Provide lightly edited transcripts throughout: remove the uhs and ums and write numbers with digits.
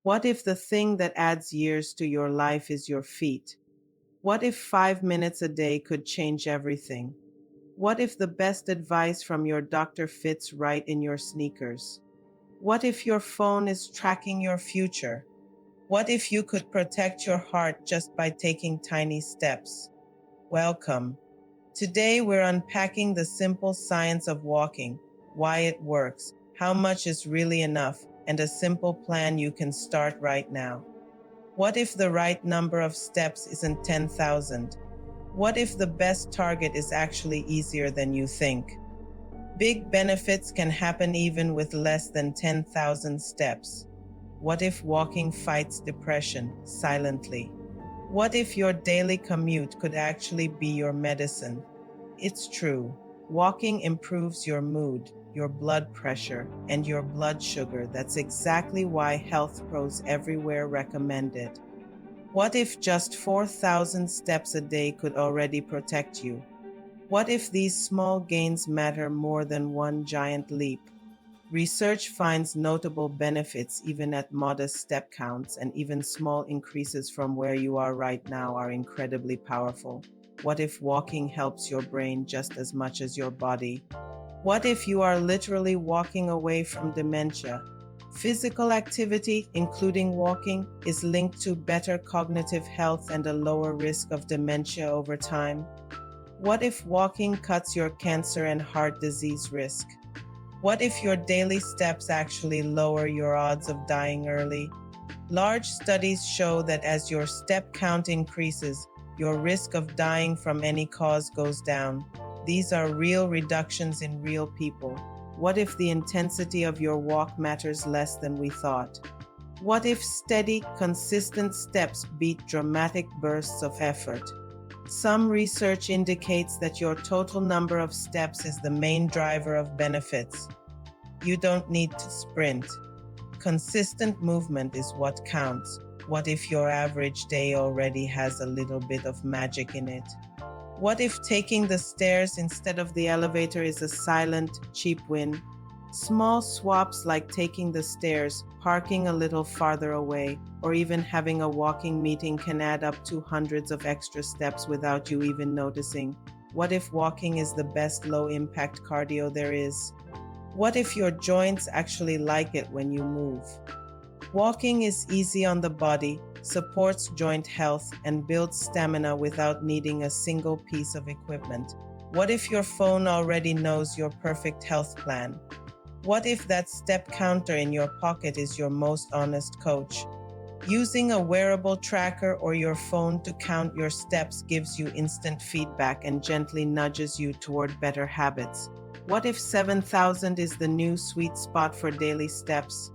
What if the thing that adds years to your life is your feet? What if 5 minutes a day could change everything? What if the best advice from your doctor fits right in your sneakers? What if your phone is tracking your future? What if you could protect your heart just by taking tiny steps? Welcome. Today we're unpacking the simple science of walking, why it works, how much is really enough, and a simple plan you can start right now. What if the right number of steps isn't 10,000? What if the best target is actually easier than you think? Big benefits can happen even with less than 10,000 steps. What if walking fights depression silently? What if your daily commute could actually be your medicine? It's true. Walking improves your mood, your blood pressure, and your blood sugar. That's exactly why health pros everywhere recommend it. What if just 4,000 steps a day could already protect you? What if these small gains matter more than one giant leap? Research finds notable benefits even at modest step counts, and even small increases from where you are right now are incredibly powerful. What if walking helps your brain just as much as your body? What if you are literally walking away from dementia? Physical activity, including walking, is linked to better cognitive health and a lower risk of dementia over time. What if walking cuts your cancer and heart disease risk? What if your daily steps actually lower your odds of dying early? Large studies show that as your step count increases, your risk of dying from any cause goes down. These are real reductions in real people. What if the intensity of your walk matters less than we thought? What if steady, consistent steps beat dramatic bursts of effort? Some research indicates that your total number of steps is the main driver of benefits. You don't need to sprint. Consistent movement is what counts. What if your average day already has a little bit of magic in it? What if taking the stairs instead of the elevator is a silent, cheap win? Small swaps like taking the stairs, parking a little farther away, or even having a walking meeting can add up to hundreds of extra steps without you even noticing. What if walking is the best low impact cardio there is? What if your joints actually like it when you move? Walking is easy on the body, supports joint health, and builds stamina without needing a single piece of equipment. What if your phone already knows your perfect health plan? What if that step counter in your pocket is your most honest coach? Using a wearable tracker or your phone to count your steps gives you instant feedback and gently nudges you toward better habits. What if 7,000 is the new sweet spot for daily steps?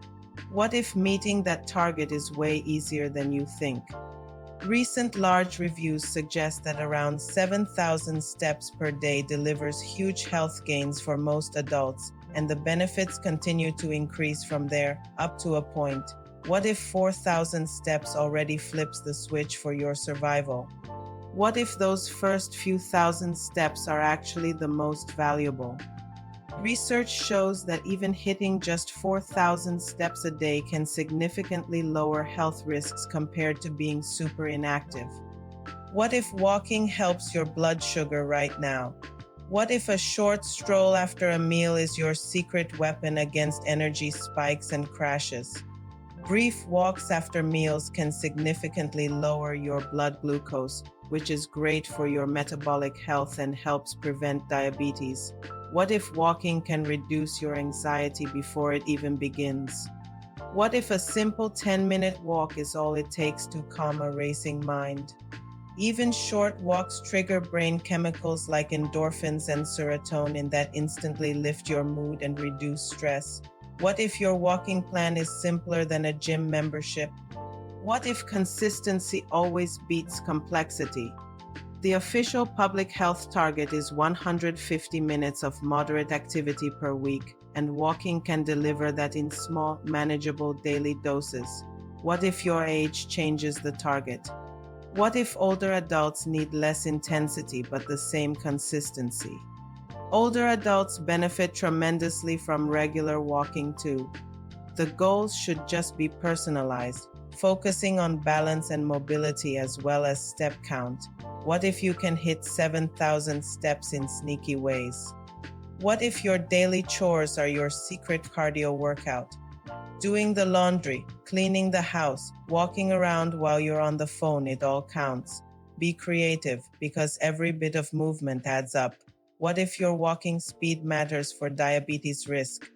What if meeting that target is way easier than you think? Recent large reviews suggest that around 7,000 steps per day delivers huge health gains for most adults, and the benefits continue to increase from there, up to a point. What if 4,000 steps already flips the switch for your survival? What if those first few thousand steps are actually the most valuable? Research shows that even hitting just 4,000 steps a day can significantly lower health risks compared to being super inactive. What if walking helps your blood sugar right now? What if a short stroll after a meal is your secret weapon against energy spikes and crashes? Brief walks after meals can significantly lower your blood glucose, which is great for your metabolic health and helps prevent diabetes. What if walking can reduce your anxiety before it even begins? What if a simple 10-minute walk is all it takes to calm a racing mind? Even short walks trigger brain chemicals like endorphins and serotonin that instantly lift your mood and reduce stress. What if your walking plan is simpler than a gym membership? What if consistency always beats complexity? The official public health target is 150 minutes of moderate activity per week, and walking can deliver that in small, manageable daily doses. What if your age changes the target? What if older adults need less intensity but the same consistency? Older adults benefit tremendously from regular walking too. The goals should just be personalized, focusing on balance and mobility as well as step count. What if you can hit 7,000 steps in sneaky ways? What if your daily chores are your secret cardio workout? Doing the laundry, cleaning the house, walking around while you're on the phone, it all counts. Be creative because every bit of movement adds up. What if your walking speed matters for diabetes risk?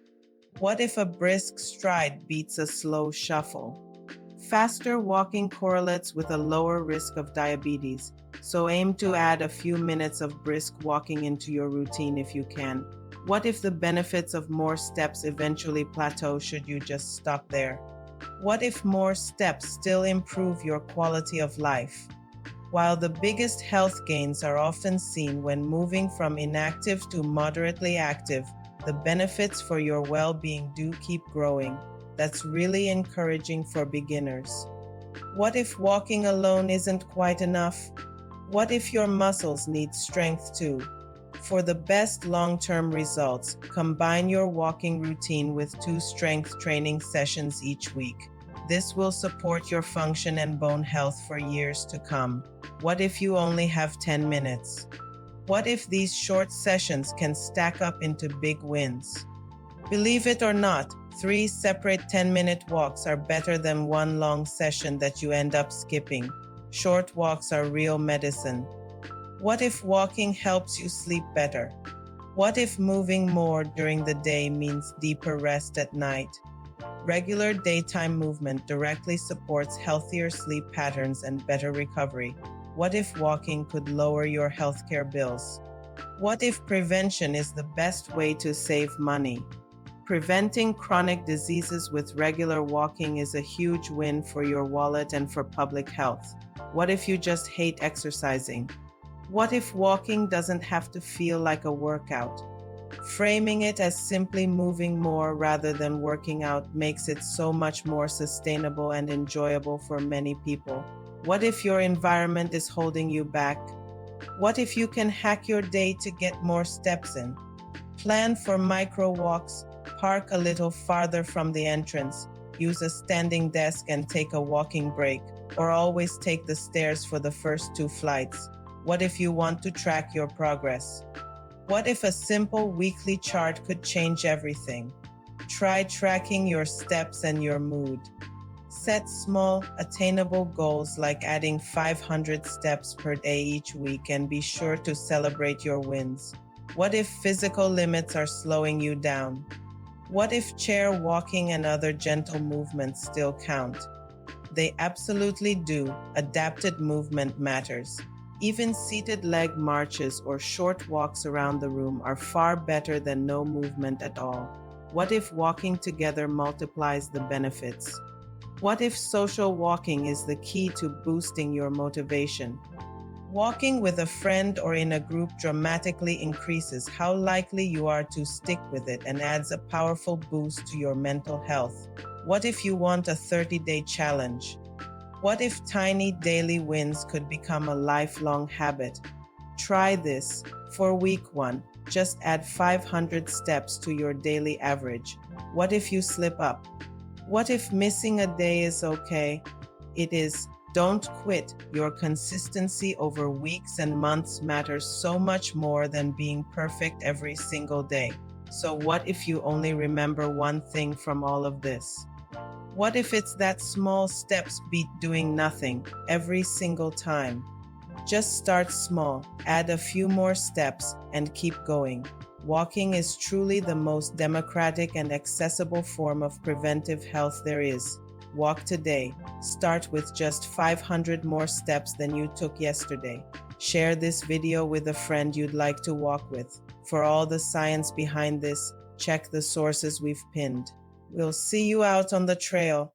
What if a brisk stride beats a slow shuffle? Faster walking correlates with a lower risk of diabetes, so aim to add a few minutes of brisk walking into your routine if you can. What if the benefits of more steps eventually plateau should you just stop there? What if more steps still improve your quality of life? While the biggest health gains are often seen when moving from inactive to moderately active, the benefits for your well-being do keep growing. That's really encouraging for beginners. What if walking alone isn't quite enough? What if your muscles need strength too? For the best long-term results, combine your walking routine with 2 strength training sessions each week. This will support your function and bone health for years to come. What if you only have 10 minutes? What if these short sessions can stack up into big wins? Believe it or not, 3 separate 10-minute walks are better than one long session that you end up skipping. Short walks are real medicine. What if walking helps you sleep better? What if moving more during the day means deeper rest at night? Regular daytime movement directly supports healthier sleep patterns and better recovery. What if walking could lower your healthcare bills? What if prevention is the best way to save money? Preventing chronic diseases with regular walking is a huge win for your wallet and for public health. What if you just hate exercising? What if walking doesn't have to feel like a workout? Framing it as simply moving more rather than working out makes it so much more sustainable and enjoyable for many people. What if your environment is holding you back? What if you can hack your day to get more steps in? Plan for micro walks, park a little farther from the entrance, use a standing desk and take a walking break, or always take the stairs for the first 2 flights. What if you want to track your progress? What if a simple weekly chart could change everything? Try tracking your steps and your mood. Set small, attainable goals like adding 500 steps per day each week and be sure to celebrate your wins. What if physical limits are slowing you down? What if chair walking and other gentle movements still count? They absolutely do. Adapted movement matters. Even seated leg marches or short walks around the room are far better than no movement at all. What if walking together multiplies the benefits? What if social walking is the key to boosting your motivation? Walking with a friend or in a group dramatically increases how likely you are to stick with it and adds a powerful boost to your mental health. What if you want a 30-day challenge? What if tiny daily wins could become a lifelong habit? Try this. For week 1, just add 500 steps to your daily average. What if you slip up? What if missing a day is okay? It is. Don't quit. Your consistency over weeks and months matters so much more than being perfect every single day. So what if you only remember one thing from all of this? What if it's that small steps beat doing nothing every single time? Just start small, add a few more steps, and keep going. Walking is truly the most democratic and accessible form of preventive health there is. Walk today. Start with just 500 more steps than you took yesterday. Share this video with a friend you'd like to walk with. For all the science behind this, check the sources we've pinned. We'll see you out on the trail.